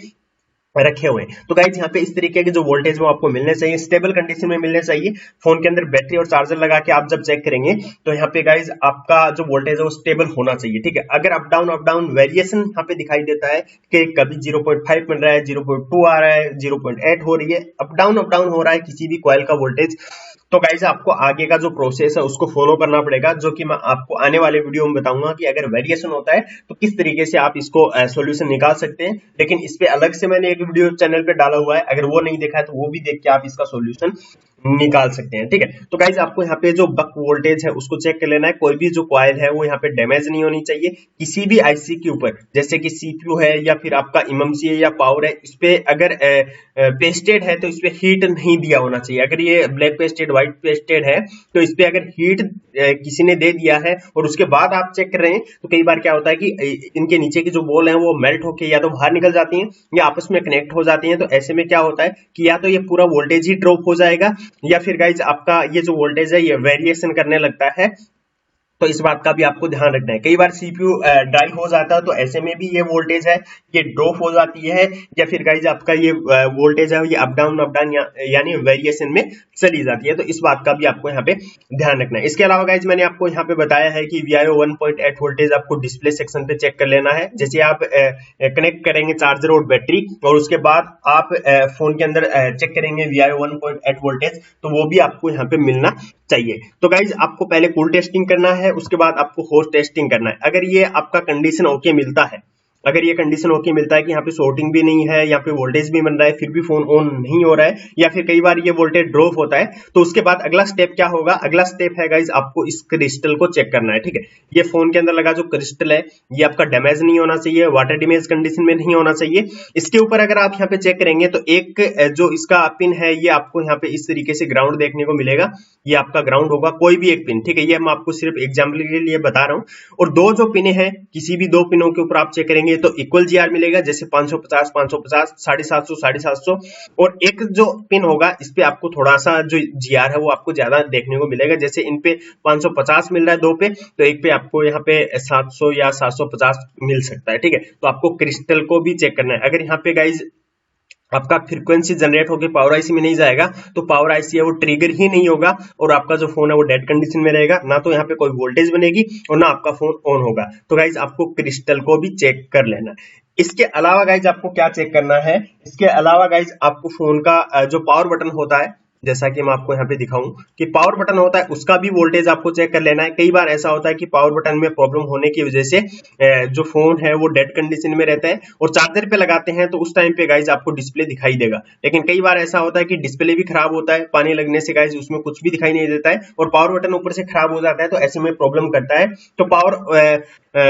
रखे हुए हैं। तो गाइज यहाँ पे इस तरीके के जो वोल्टेज वो आपको मिलने चाहिए, स्टेबल कंडीशन में मिलने चाहिए। फोन के अंदर बैटरी और चार्जर लगा के आप जब चेक करेंगे तो यहाँ पे गाइज आपका जो वोल्टेज है वो स्टेबल होना चाहिए, ठीक है। अगर अप डाउन वेरिएशन यहाँ पे दिखाई देता है कि कभी 0.5 मिल रहा है, 0.2 आ रहा है, 0.8 हो रही है, अप डाउन हो रहा है किसी भी कॉइल का वोल्टेज, तो गाइज आपको आगे का जो प्रोसेस है उसको फॉलो करना पड़ेगा, जो कि मैं आपको आने वाले वीडियो में बताऊंगा कि अगर वेरिएशन होता है तो किस तरीके से आप इसको सॉल्यूशन निकाल सकते हैं। लेकिन इस पे अलग से मैंने एक वीडियो चैनल पे डाला हुआ है, अगर वो नहीं देखा है तो वो भी देख के आप इसका सॉल्यूशन निकाल सकते हैं, ठीक है। तो गाइज आपको यहाँ पे जो बक वोल्टेज है उसको चेक कर लेना है। कोई भी जो कॉइल है वो यहाँ पे डैमेज नहीं होनी चाहिए किसी भी आईसी के ऊपर, जैसे कि सीपीयू है या फिर आपका एमएमसी है या पावर है, इस पे अगर पेस्टेड है तो इस पे हीट नहीं दिया होना चाहिए। अगर ये ब्लैक पेस्टेड व्हाइट पेस्टेड है तो इस पे अगर हीट किसी ने दे दिया है और उसके बाद आप चेक कर रहे हैं तो कई बार क्या होता है कि इनके नीचे की जो बॉल है वो मेल्ट होके या तो बाहर निकल जाती हैं या आपस में कनेक्ट हो जाती हैं। तो ऐसे में क्या होता है कि या तो ये पूरा वोल्टेज ही ड्रॉप हो जाएगा या फिर गाइज आपका ये जो वोल्टेज है ये वेरिएशन करने लगता है। तो इस बात का भी आपको ध्यान रखना है। कई बार सीपीयू ड्राई हो जाता है तो ऐसे में भी ये वोल्टेज है ये ड्रॉप हो जाती है, या फिर गाइज आपका ये वोल्टेज है ये अप डाउन यानी वेरिएशन में चली जाती है। तो इस बात का भी आपको यहाँ पे ध्यान रखना है। इसके अलावा गाइज मैंने आपको यहाँ पे बताया है कि VIO 1.8 वोल्टेज आपको डिस्प्ले सेक्शन पे चेक कर लेना है। जैसे आप कनेक्ट करेंगे चार्जर और बैटरी और उसके बाद आप फोन के अंदर चेक करेंगे VIO 1.8 वोल्टेज, तो वो भी आपको यहाँ पे मिलना चाहिए। तो गाइज आपको पहले कूल टेस्टिंग करना है, उसके बाद आपको होस्ट टेस्टिंग करना है। अगर ये आपका कंडीशन ओके मिलता है, अगर ये कंडीशन ओके मिलता है कि यहाँ पे शॉर्टिंग भी नहीं है या फिर वोल्टेज भी बन रहा है फिर भी फोन ऑन नहीं हो रहा है या फिर कई बार ये वोल्टेज ड्रॉप होता है, तो उसके बाद अगला स्टेप क्या होगा? अगला स्टेप है गाइज आपको इस क्रिस्टल को चेक करना है, ठीक है। ये फोन के अंदर लगा जो क्रिस्टल है ये आपका डैमेज नहीं होना चाहिए, वाटर डैमेज कंडीशन में नहीं होना चाहिए। इसके ऊपर अगर आप यहाँ पे चेक करेंगे तो एक जो इसका पिन है ये आपको यहाँ पे इस तरीके से ग्राउंड देखने को मिलेगा, ये आपका ग्राउंड होगा कोई भी एक पिन, ठीक है। ये मैं आपको सिर्फ एग्जाम्पल के लिए बता रहा हूँ। और दो जो पिने हैं किसी भी दो पिनों के ऊपर आप चेक करेंगे तो इक्वल जीआर मिलेगा, जैसे 550 550 750 750। और एक जो पिन होगा इस पे आपको थोड़ा सा जो जीआर है वो आपको ज्यादा देखने को मिलेगा, जैसे इन पे 550 मिल रहा है दो पे, तो एक पे आपको यहाँ पे 700 या 750 मिल सकता है, ठीक है। तो आपको क्रिस्टल को भी चेक करना है। अगर यहाँ पे गाइज आपका फ्रीक्वेंसी जनरेट होकर पावर आईसी में नहीं जाएगा तो पावर आईसी है वो ट्रिगर ही नहीं होगा और आपका जो फोन है वो डेड कंडीशन में रहेगा, ना तो यहाँ पे कोई वोल्टेज बनेगी और ना आपका फोन ऑन होगा। तो गाइज आपको क्रिस्टल को भी चेक कर लेना है। इसके अलावा गाइज आपको क्या चेक करना है? इसके अलावा गाइज आपको फोन का जो पावर बटन होता है, जैसा कि मैं आपको यहाँ पे दिखाऊं कि पावर बटन होता है उसका भी वोल्टेज आपको चेक कर लेना है। कई बार ऐसा होता है कि पावर बटन में प्रॉब्लम होने की वजह से जो फोन है वो डेड कंडीशन में रहता है और चार्जर पे लगाते हैं तो उस टाइम पे गाइज आपको डिस्प्ले दिखाई देगा। लेकिन कई बार ऐसा होता है कि डिस्प्ले भी खराब होता है, पानी लगने से गाइज उसमें कुछ भी दिखाई नहीं देता है और पावर बटन ऊपर से खराब हो जाता है, तो ऐसे में प्रॉब्लम करता है। तो पावर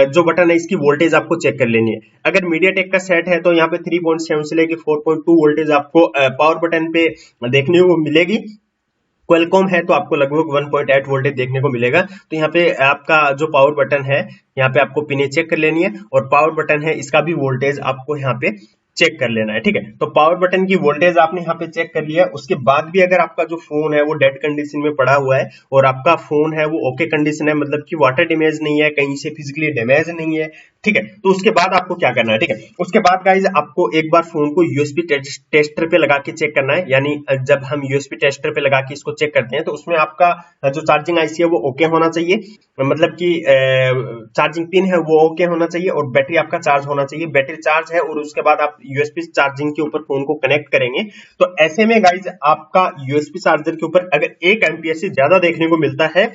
जो बटन है इसकी वोल्टेज आपको चेक कर लेनी है। अगर मीडियाटेक का सेट है तो यहाँ पे 3.7 से लेके 4.2 वोल्टेज आपको पावर बटन पे देखने को मिलेगी। क्वालकॉम है तो आपको लगभग 1.8 वोल्टेज देखने को मिलेगा। तो यहाँ पे आपका जो पावर बटन है यहाँ पे आपको पिने चेक कर लेनी है और पावर बटन है इसका भी वोल्टेज आपको यहाँ पे चेक कर लेना है, ठीक है। तो पावर बटन की वोल्टेज आपने यहाँ पे चेक कर लिया। उसके बाद भी अगर आपका जो फोन है वो डेड कंडीशन में पड़ा हुआ है और आपका फोन है वो ओके कंडीशन है, मतलब कि वाटर डैमेज नहीं है, कहीं से फिजिकली डैमेज नहीं है, ठीक है। तो उसके बाद आपको क्या करना है, ठीक है, उसके बाद गाइज आपको एक बार फोन को यूएसबी टेस्टर पे लगा के चेक करना है। यानी जब हम यूएसबी टेस्टर पे लगा के इसको चेक करते हैं तो उसमें आपका जो चार्जिंग आईसी है वो ओके होना चाहिए, मतलब कि चार्जिंग पिन है वो ओके होना चाहिए, और बैटरी आपका चार्ज होना चाहिए। बैटरी चार्ज है और उसके बाद आप यूएसबी चार्जिंग के ऊपर फोन को कनेक्ट करेंगे तो ऐसे में गाइज आपका यूएसबी चार्जर के ऊपर अगर 1 एम्पियर से ज्यादा देखने को मिलता है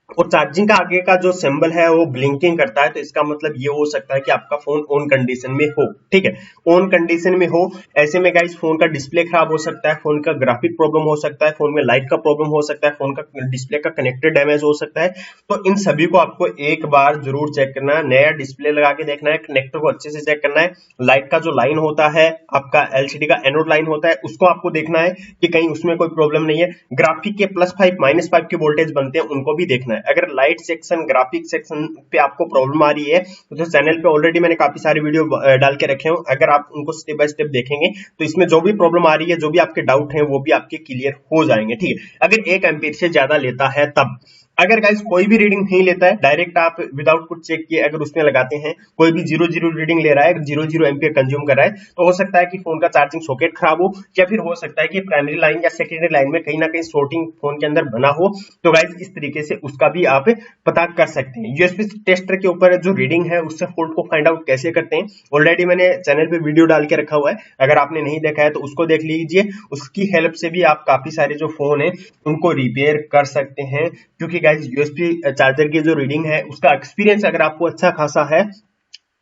और चार्जिंग का आगे का जो सिंबल है वो ब्लिंकिंग करता है, तो इसका मतलब ये हो सकता है कि आपका फोन ऑन कंडीशन में हो, ठीक है, ऑन कंडीशन में हो। ऐसे में गाइस फोन का डिस्प्ले खराब हो सकता है, फोन का ग्राफिक प्रॉब्लम हो सकता है, फोन में लाइट का प्रॉब्लम हो सकता है, फोन का डिस्प्ले का कनेक्टर डैमेज हो सकता है। तो इन सभी को आपको एक बार जरूर चेक करना है, नया डिस्प्ले लगा के देखना है, कनेक्टर को अच्छे से चेक करना है, लाइट का जो लाइन होता है आपका एलसीडी का एनोड लाइन होता है उसको आपको देखना है कि कहीं उसमें कोई प्रॉब्लम नहीं है। ग्राफिक के +5 -5 के वोल्टेज बनते हैं उनको भी देखना है। अगर लाइट सेक्शन ग्राफिक सेक्शन पे आपको प्रॉब्लम आ रही है तो चैनल पे ऑलरेडी मैंने काफी सारे वीडियो डाल के रखे हैं, अगर आप उनको स्टेप बाय स्टेप देखेंगे तो इसमें जो भी प्रॉब्लम आ रही है, जो भी आपके डाउट हैं वो भी आपके क्लियर हो जाएंगे, ठीक है। अगर 1 एम्पीयर से ज्यादा लेता है तब, अगर गाइस कोई भी रीडिंग नहीं लेता है, डायरेक्ट आप विदाउट कुछ चेक किए अगर उसमें लगाते हैं, कोई भी 0 रीडिंग ले रहा है, 0 एम्पीयर कंज्यूम कर रहा है, तो हो सकता है कि फोन का चार्जिंग सॉकेट खराब हो, या फिर हो सकता है कि प्राइमरी लाइन या सेकेंडरी लाइन में कहीं ना कहीं शॉर्टिंग फोन के अंदर बना हो। तो गाइस इस तरीके से उसका भी आप पता कर सकते हैं। यूएसबी टेस्टर के ऊपर जो रीडिंग है उससे फॉल्ट को फाइंड आउट कैसे करते हैं, ऑलरेडी मैंने चैनल पे वीडियो डाल के रखा हुआ है, अगर आपने नहीं देखा है तो उसको देख लीजिए। उसकी हेल्प से भी आप काफी सारे जो फोन है उनको रिपेयर कर सकते हैं, क्योंकि गाइस यूएसबी चार्जर की जो रीडिंग है उसका एक्सपीरियंस अगर आपको अच्छा खासा है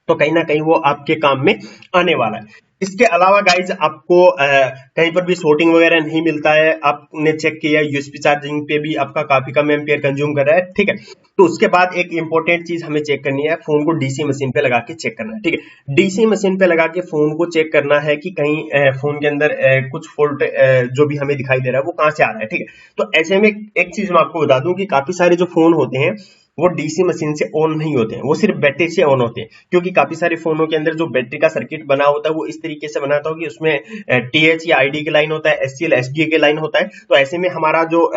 तो कहीं ना कहीं वो आपके काम में आने वाला है। इसके अलावा गाइज आपको कहीं पर भी शॉर्टिंग वगैरह नहीं मिलता है, आपने चेक किया यूएसबी चार्जिंग पे भी आपका काफी कम एम्पियर कंज्यूम कर रहा है, ठीक है। तो उसके बाद एक इंपॉर्टेंट चीज हमें चेक करनी है, फोन को डीसी मशीन पे लगा के चेक करना है, ठीक है। डीसी मशीन पे लगा के फोन को चेक करना है कि कहीं फोन के अंदर कुछ फॉल्ट जो भी हमें दिखाई दे रहा है वो कहां से आ रहा है, ठीक है। तो ऐसे में एक चीज मैं आपको बता दूं कि काफी सारे जो फोन होते हैं वो डीसी मशीन से ऑन नहीं होते हैं, वो सिर्फ बैटरी से ऑन होते हैं, क्योंकि काफी सारे फोनों के अंदर जो बैटरी का सर्किट बना होता है वो इस तरीके से बना होता है कि उसमें टीएच या आईडी की लाइन होता है, एससीएल एसडीए की लाइन होता है। तो ऐसे में हमारा जो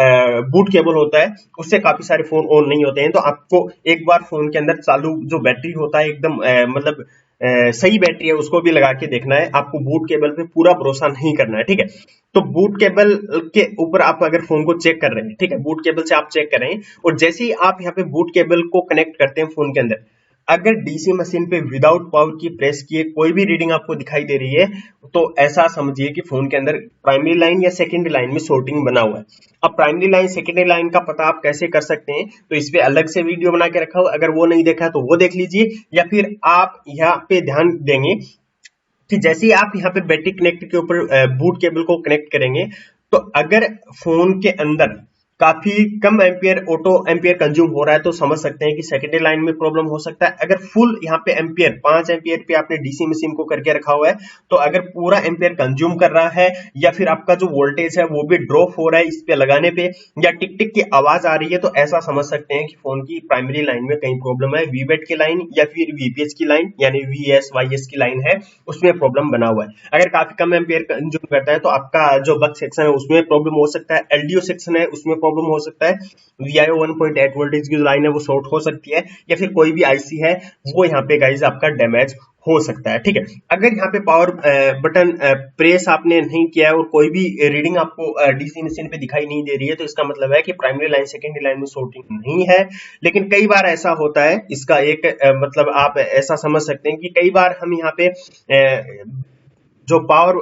बूट केबल होता है उससे काफी सारे फोन ऑन नहीं होते हैं। तो आपको एक बार फोन के अंदर चालू जो बैटरी होता है एकदम मतलब सही बैटरी है उसको भी लगा के देखना है, आपको बूट केबल पे पूरा भरोसा नहीं करना है, ठीक है। तो बूट केबल के ऊपर आप अगर फोन को चेक कर रहे हैं, ठीक है, बूट केबल से आप चेक कर रहे हैं और जैसे ही आप यहाँ पे बूट केबल को कनेक्ट करते हैं फोन के अंदर, अगर डीसी मशीन पे विदाउट पावर की प्रेस किए कोई भी रीडिंग आपको दिखाई दे रही है तो ऐसा समझिए कि फोन के अंदर प्राइमरी लाइन या सेकेंडरी लाइन में शॉर्टिंग बना हुआ है। अब प्राइमरी लाइन सेकेंडरी लाइन का पता आप कैसे कर सकते हैं, तो इस पे अलग से वीडियो बना के रखा हो, अगर वो नहीं देखा तो वो देख लीजिए, या फिर आप यहाँ पे ध्यान देंगे कि जैसे ही आप यहाँ पे बैटरी कनेक्ट के ऊपर बूट केबल को कनेक्ट करेंगे तो अगर फोन के अंदर काफी कम एम्पियर ऑटो एम्पियर कंज्यूम हो रहा है तो समझ सकते हैं कि सेकेंडरी लाइन में प्रॉब्लम हो सकता है। अगर फुल यहाँ पे एम्पियर 5 एम्पियर पे आपने डीसी मशीन को करके रखा हुआ है तो अगर पूरा एम्पियर कंज्यूम कर रहा है या फिर आपका जो वोल्टेज है वो भी ड्रॉप हो रहा है इस पे लगाने पे, या टिक टिक की आवाज आ रही है, तो ऐसा समझ सकते हैं कि फोन की प्राइमरी लाइन में कहीं प्रॉब्लम है, वीबैट की लाइन या फिर वीपीएच की लाइन यानी वीएस की लाइन है उसमें प्रॉब्लम बना हुआ है। अगर काफी कम एम्पियर कंज्यूम करता है तो आपका जो बक सेक्शन है उसमें प्रॉब्लम हो सकता है, एलडीओ सेक्शन है उसमें प्रॉब्लम हो सकता है, VIO 1.8 वोल्टेज की जो लाइन है वो शॉर्ट हो सकती है, या फिर कोई भी आईसी है वो यहाँ पे गाइस आपका डैमेज हो सकता है, ठीक है। अगर यहाँ पे पावर बटन प्रेस आपने नहीं किया है और कोई भी रीडिंग आपको डीसी मशीन पे दिखाई नहीं दे रही है तो इसका मतलब है कि प्राइमरी लाइन सेकेंडरी लाइन में शॉर्टिंग नहीं है। लेकिन कई बार ऐसा होता है, इसका एक मतलब आप ऐसा समझ सकते हैं कि कई बार हम यहाँ पे जो पावर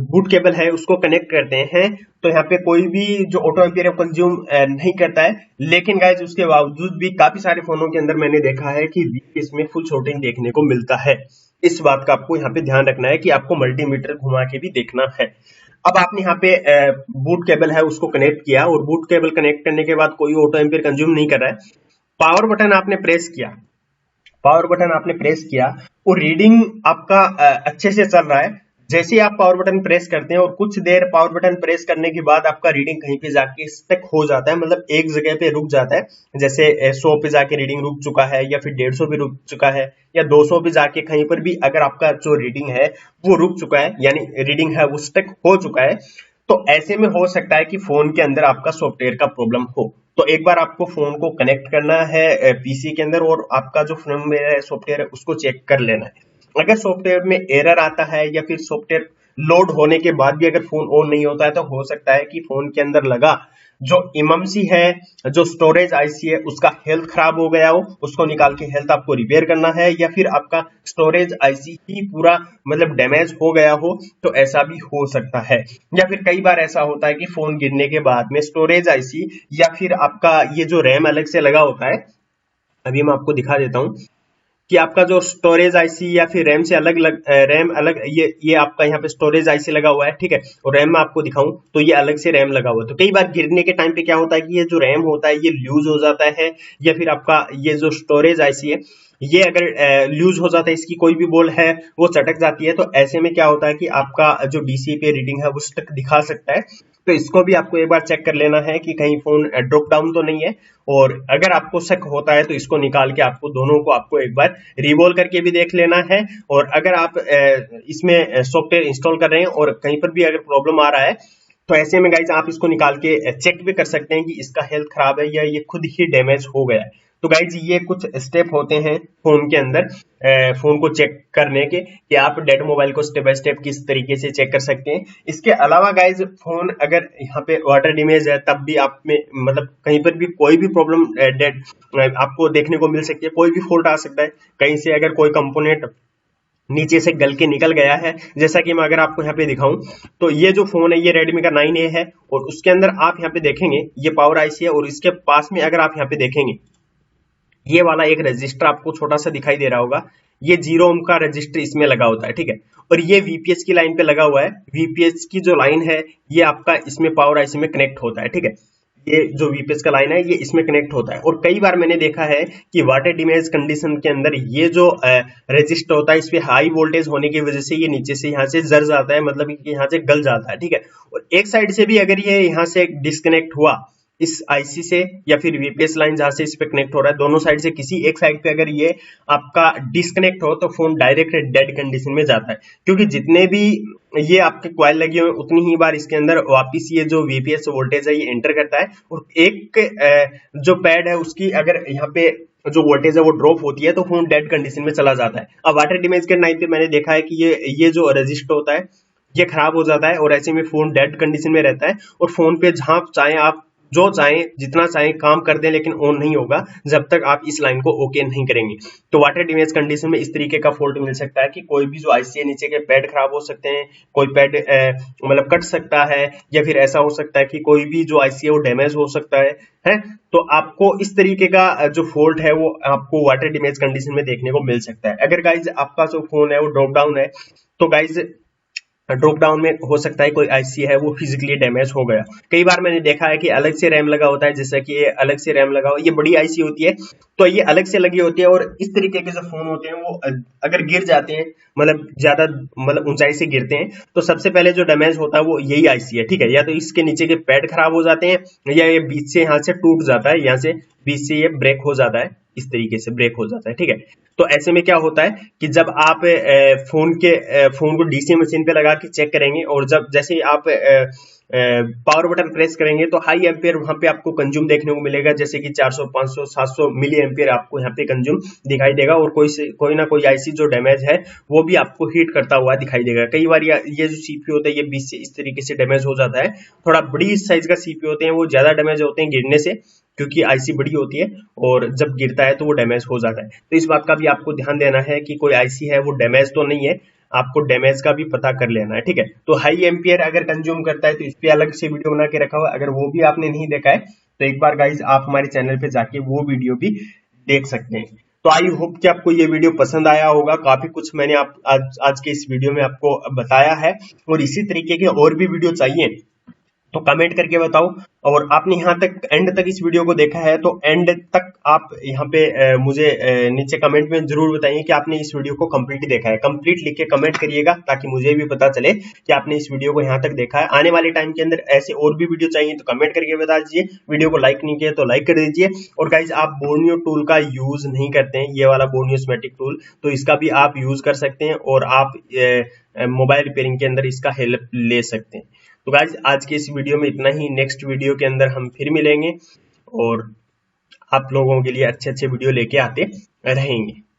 बूट केबल है उसको कनेक्ट करते हैं तो यहाँ पे कोई भी जो ऑटो एम्पियर कंज्यूम नहीं करता है, लेकिन गाइस उसके बावजूद भी काफी सारे फोनों के अंदर मैंने देखा है कि इसमें फुल शॉर्टिंग देखने को मिलता है। इस बात का आपको यहाँ पे ध्यान रखना है कि आपको मल्टीमीटर घुमा के भी देखना है। अब आपने यहाँ पे बूट केबल है उसको कनेक्ट किया और बूट केबल कनेक्ट करने के बाद कोई ऑटो एम्पियर कंज्यूम नहीं कर रहा है, पावर बटन आपने प्रेस किया, पावर बटन आपने प्रेस किया और रीडिंग आपका अच्छे से चल रहा है। जैसे ही आप पावर बटन प्रेस करते हैं और कुछ देर पावर बटन प्रेस करने के बाद आपका रीडिंग कहीं पे जाके स्टक हो जाता है, मतलब एक जगह पे रुक जाता है, जैसे 100 पे जाके रीडिंग रुक चुका है या फिर 150 पे रुक चुका है या 200 पे जाके कहीं पर भी अगर आपका जो रीडिंग है वो रुक चुका है यानी रीडिंग है वो स्टक हो चुका है, तो ऐसे में हो सकता है कि फोन के अंदर आपका सॉफ्टवेयर का प्रॉब्लम हो। तो एक बार आपको फोन को कनेक्ट करना है पीसी के अंदर और आपका जो फर्मवेयर है, सॉफ्टवेयर है, उसको चेक कर लेना है। अगर सॉफ्टवेयर में एरर आता है या फिर सॉफ्टवेयर लोड होने के बाद भी अगर फोन ऑन नहीं होता है, तो हो सकता है कि फोन के अंदर लगा जो इममसी है, जो स्टोरेज आईसी है, उसका हेल्थ खराब हो गया हो, उसको निकाल के हेल्थ आपको रिपेयर करना है, या फिर आपका स्टोरेज आईसी ही पूरा मतलब डैमेज हो गया हो, तो ऐसा भी हो सकता है। या फिर कई बार ऐसा होता है कि फोन गिरने के बाद में स्टोरेज आईसी या फिर आपका ये जो रैम अलग से लगा होता है, अभी मैं आपको दिखा देता हूँ कि आपका जो स्टोरेज आईसी या फिर रैम से अलग रैम अलग, ये आपका यहाँ पे स्टोरेज आईसी लगा हुआ है, ठीक है, और रैम में आपको दिखाऊं तो ये अलग से रैम लगा हुआ है। तो कई बार गिरने के टाइम पे क्या होता है कि ये जो रैम होता है ये लूज हो जाता है, या फिर आपका ये जो स्टोरेज आईसी है ये अगर लूज हो जाता है, इसकी कोई भी बॉल है वो चटक जाती है, तो ऐसे में क्या होता है कि आपका जो डीसी पे रीडिंग है वो स्टक दिखा सकता है। तो इसको भी आपको एक बार चेक कर लेना है कि कहीं फोन ड्रॉप डाउन तो नहीं है, और अगर आपको शक होता है तो इसको निकाल के आपको दोनों को आपको एक बार रिवॉल्व करके भी देख लेना है। और अगर आप इसमें सॉफ्टवेयर इंस्टॉल कर रहे हैं और कहीं पर भी अगर प्रॉब्लम आ रहा है, तो ऐसे में गाइज आप इसको निकाल के चेक भी कर सकते हैं कि इसका हेल्थ खराब है या ये खुद ही डैमेज हो गया है। तो गाइज ये कुछ स्टेप होते हैं फोन के अंदर फोन को चेक करने के, कि आप डेड मोबाइल को स्टेप बाय स्टेप किस तरीके से चेक कर सकते हैं। इसके अलावा गाइज फोन अगर यहाँ पे वाटर डैमेज है, तब भी आप में मतलब कहीं पर भी कोई भी प्रॉब्लम डेड आपको देखने को मिल सकती है, कोई भी फॉल्ट आ सकता है। कहीं से अगर कोई कंपोनेंट नीचे से गल के निकल गया है, जैसा कि मैं अगर आपको यहाँ पे दिखाऊं तो ये जो फोन है ये Redmi का 9A है, और उसके अंदर आप यहाँ पे देखेंगे ये पावर आईसी है, और इसके पास में अगर आप यहाँ पे देखेंगे ये वाला एक रजिस्टर आपको छोटा सा दिखाई दे रहा होगा, ये 0 ओम का रजिस्टर इसमें लगा होता है, ठीक है, और ये वीपीएस की लाइन पे लगा हुआ है। वीपीएस की जो लाइन है ये आपका इसमें पावर आईसी में कनेक्ट होता है, ठीक है, ये जो वीपीएस का लाइन है ये इसमें कनेक्ट होता है। और कई बार मैंने देखा है कि वाटर डैमेज कंडीशन के अंदर ये जो रजिस्टर होता है इस पे हाई वोल्टेज होने की वजह से ये नीचे से यहाँ से जर जाता है, मतलब कि यहाँ से गल जाता है, ठीक है, और एक साइड से भी अगर ये यहाँ से डिस्कनेक्ट हुआ इस आईसी से या फिर वीपीएस लाइन जहां से इस पे कनेक्ट हो रहा है, दोनों साइड से किसी एक साइड पे अगर ये आपका डिस्कनेक्ट हो तो फोन डायरेक्ट डेड कंडीशन में जाता है, क्योंकि जितने भी ये आपके कॉइल लगे हुए उतनी ही बार इसके अंदर वापिस ये जो वीपीएस वोल्टेज है ये एंटर करता है, और एक जो पैड है उसकी अगर यहाँ पे जो वोल्टेज है वो ड्रॉप होती है तो फोन डेड कंडीशन में चला जाता है। अब वाटर डैमेज के टाइम पे मैंने देखा है कि ये जो रजिस्टर होता है ये खराब हो जाता है, और ऐसे में फोन डेड कंडीशन में रहता है, और फोन पे जहां चाहे आप जो चाहें जितना चाहें काम कर दें, लेकिन ऑन नहीं होगा जब तक आप इस लाइन को ओके नहीं करेंगे। तो वाटर डैमेज कंडीशन में इस तरीके का फॉल्ट मिल सकता है कि कोई भी जो आईसी है नीचे के पैड खराब हो सकते हैं, कोई पैड मतलब कट सकता है, या फिर ऐसा हो सकता है कि कोई भी जो आईसी है वो डैमेज हो सकता है। तो आपको इस तरीके का जो फॉल्ट है वो आपको वाटर डैमेज कंडीशन में देखने को मिल सकता है। अगर गाइज आपका जो फोन है वो ड्रॉप डाउन है, तो गाइज ड्रॉप डाउन में हो सकता है कोई आईसी है वो फिजिकली डैमेज हो गया। कई बार मैंने देखा है कि अलग से रैम लगा होता है, जैसा कि ये अलग से रैम लगा हो, ये बड़ी आईसी होती है तो ये अलग से लगी होती है, और इस तरीके के जो फोन होते हैं वो अगर गिर जाते हैं, मतलब ज्यादा मतलब ऊंचाई से गिरते हैं, तो सबसे पहले जो डैमेज होता है वो यही आईसी है, ठीक है, या तो इसके नीचे के पैड खराब हो जाते हैं, या ये बीच से यहाँ से टूट जाता है, यहाँ से बीच से ये ब्रेक हो जाता है, इस तरीके से ब्रेक हो जाता है, ठीक है। तो ऐसे में क्या होता है कि जब आप फोन को डीसी मशीन पे लगा के चेक करेंगे, और जब जैसे आप पावर बटन प्रेस करेंगे तो हाई एम्पियर वहां पे आपको कंज्यूम देखने को मिलेगा, जैसे कि 400 500 700 मिली एम्पियर आपको यहाँ पे कंज्यूम दिखाई देगा, और कोई ना कोई आईसी जो डैमेज है वो भी आपको हीट करता हुआ दिखाई देगा। कई बार ये जो सीपीयू होता है ये बीच से इस तरीके से डैमेज हो जाता है। थोड़ा बड़ी साइज का सीपीयू होते हैं वो ज्यादा डैमेज होते हैं गिरने से, क्योंकि आईसी बड़ी होती है और जब गिरता है तो वो डैमेज हो जाता है। तो इस बात का भी आपको ध्यान देना है कि कोई आईसी है वो डैमेज तो नहीं है, आपको डैमेज का भी पता कर लेना है, ठीक है। तो हाई एम्पियर अगर कंज्यूम करता है तो इस पे अलग से वीडियो बना के रखा हुआ है, अगर वो भी आपने नहीं देखा है तो एक बार गाइज आप हमारे चैनल पे जाके वो वीडियो भी देख सकते हैं। तो आई होप कि आपको ये वीडियो पसंद आया होगा, काफी कुछ मैंने आज के इस वीडियो में आपको बताया है, और इसी तरीके के और भी वीडियो चाहिए तो कमेंट करके बताओ। और आपने यहाँ तक एंड तक इस वीडियो को देखा है तो एंड तक आप यहाँ पे मुझे नीचे कमेंट में जरूर बताइए कि आपने इस वीडियो को कंप्लीट देखा है। कंप्लीट लिख के कमेंट करिएगा ताकि मुझे भी पता चले कि आपने इस वीडियो को यहाँ तक देखा है। आने वाले टाइम के अंदर ऐसे और भी वीडियो चाहिए तो कमेंट करके बता दीजिए। वीडियो को लाइक नहीं किया तो लाइक कर दीजिए। और गाइज आप बोर्नियो टूल का यूज नहीं करते हैं, ये वाला बोर्नियो स्मेटिक टूल, तो इसका भी आप यूज कर सकते हैं और आप मोबाइल रिपेयरिंग के अंदर इसका हेल्प ले सकते हैं। तो गाइज आज के इस वीडियो में इतना ही, नेक्स्ट वीडियो के अंदर हम फिर मिलेंगे और आप लोगों के लिए अच्छे अच्छे वीडियो लेके आते रहेंगे।